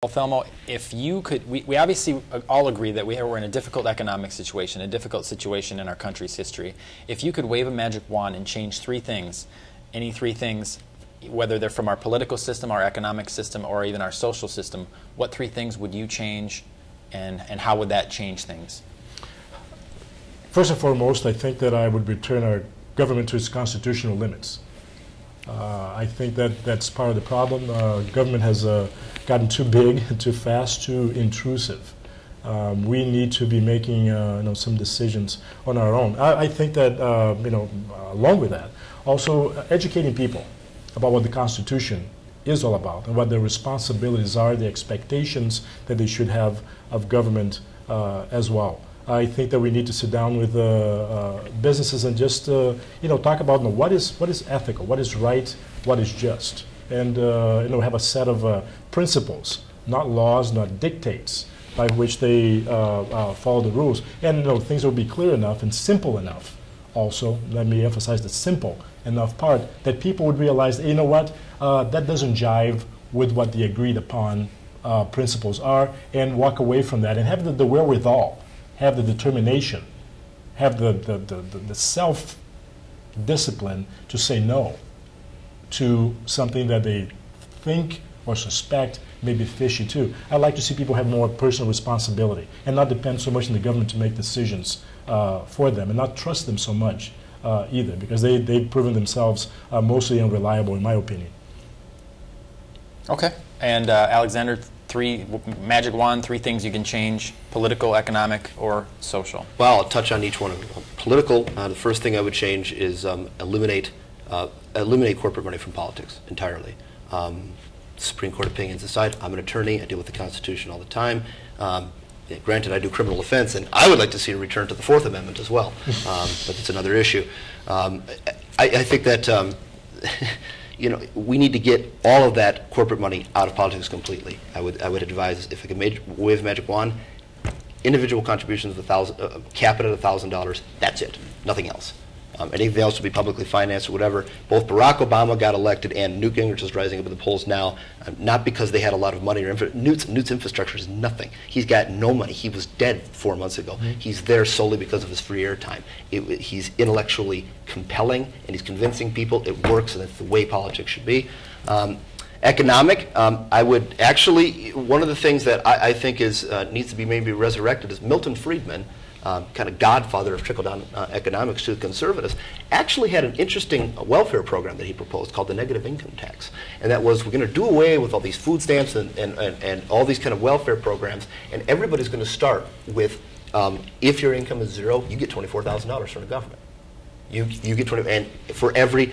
Othelmo, if you could, we obviously all agree that we're in a difficult economic situation, a difficult situation in our country's history. If you could wave a magic wand and change three things, any three things, whether they're from our political system, our economic system, or even our social system, what three things would you change, and how would that change things? First and foremost, I think that I would return our government to its constitutional limits. I think that that's part of the problem. Government has gotten too big, too fast, too intrusive. We need to be making some decisions on our own. I think that along with that, also educating people about what the Constitution is all about and what their responsibilities are, the expectations that they should have of government as well. I think that we need to sit down with businesses and just talk about what is ethical, what is right, what is just, and have a set of principles, not laws, not dictates, by which they follow the rules. And things will be clear enough and simple enough. Also, let me emphasize the simple enough part that people would realize, that doesn't jive with what the agreed upon principles are, and walk away from that and have the wherewithal, have the determination, have the self-discipline to say no to something that they think or suspect may be fishy too. I'd like to see people have more personal responsibility and not depend so much on the government to make decisions for them, and not trust them so much either, because they've proven themselves mostly unreliable, in my opinion. Okay. And Alexander, magic wand, three things you can change: political, economic, or social. Well, I'll touch on each one of them. Political, the first thing I would change is eliminate corporate money from politics entirely. Supreme Court opinions aside, I'm an attorney. I deal with the Constitution all the time. Granted, I do criminal offense, and I would like to see a return to the Fourth Amendment as well, but it's another issue. I think that we need to get all of that corporate money out of politics completely. I would advise, if I could wave a magic wand, individual contributions of cap it at $1,000. That's it. Nothing else. Anything else would be publicly financed or whatever. Both Barack Obama got elected and Newt Gingrich is rising up in the polls now, not because they had a lot of money. Newt's infrastructure is nothing. He's got no money. He was dead 4 months ago. Mm-hmm. He's there solely because of his free airtime. He's intellectually compelling, and he's convincing people it works, and that's the way politics should be. Economic, I would actually, one of the things that I think needs to be maybe resurrected is Milton Friedman, kind of godfather of trickle-down economics to the conservatives, actually had an interesting welfare program that he proposed called the negative income tax. And that was, we're going to do away with all these food stamps and all these kind of welfare programs, and everybody's going to start with, if your income is zero, you get $24,000 from the government. You get 20, and for every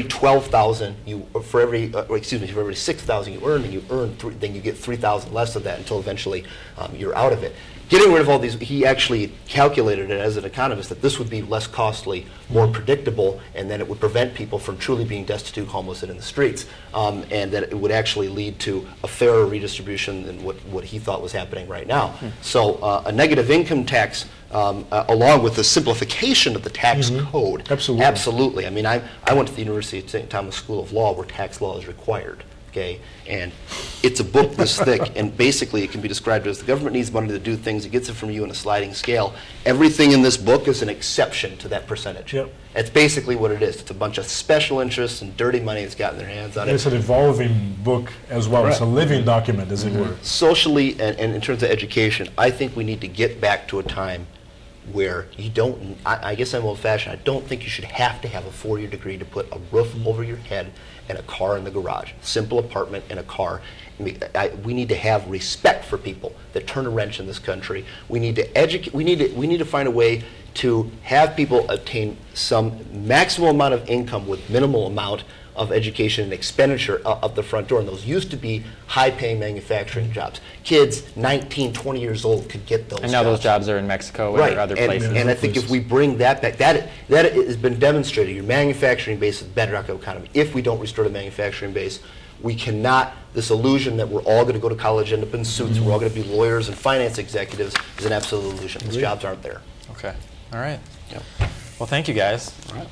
12,000 for every 6,000 you earn, then you get 3,000 less of that until eventually you're out of it. Getting rid of all these, he actually calculated it as an economist that this would be less costly, more predictable, and then it would prevent people from truly being destitute, homeless, and in the streets, and that it would actually lead to a fairer redistribution than what he thought was happening right now. So a negative income tax, along with the simplification of the tax code. Absolutely. I mean, I went to the University of St. Thomas School of Law, where tax law is required. Okay, and it's a book this thick, and basically it can be described as the government needs money to do things, it gets it from you in a sliding scale. Everything in this book is an exception to that percentage. Yep. That's basically what it is. It's a bunch of special interests and dirty money that's gotten their hands on it. It's an evolving book as well. Right. It's a living document, as it were. Socially and in terms of education, I think we need to get back to a time where you don't, I guess I'm old-fashioned, I don't think you should have to have a 4-year degree to put a roof over your head and a car in the garage. Simple apartment and a car. We need to have respect for people that turn a wrench in this country. We need to educate. We need to find a way to have people obtain some maximal amount of income with minimal amount of education and expenditure up the front door. And those used to be high-paying manufacturing jobs. Kids 19, 20 years old could get those jobs. And now those jobs are in Mexico or other places. And I think if we bring that back, that has been demonstrated. Your manufacturing base is the bedrock of the economy. If we don't restore the manufacturing base, we cannot, this illusion that we're all going to go to college, end up in suits, we're all going to be lawyers and finance executives is an absolute illusion. Those jobs aren't there. Okay. All right. Yep. Well, thank you, guys. All right.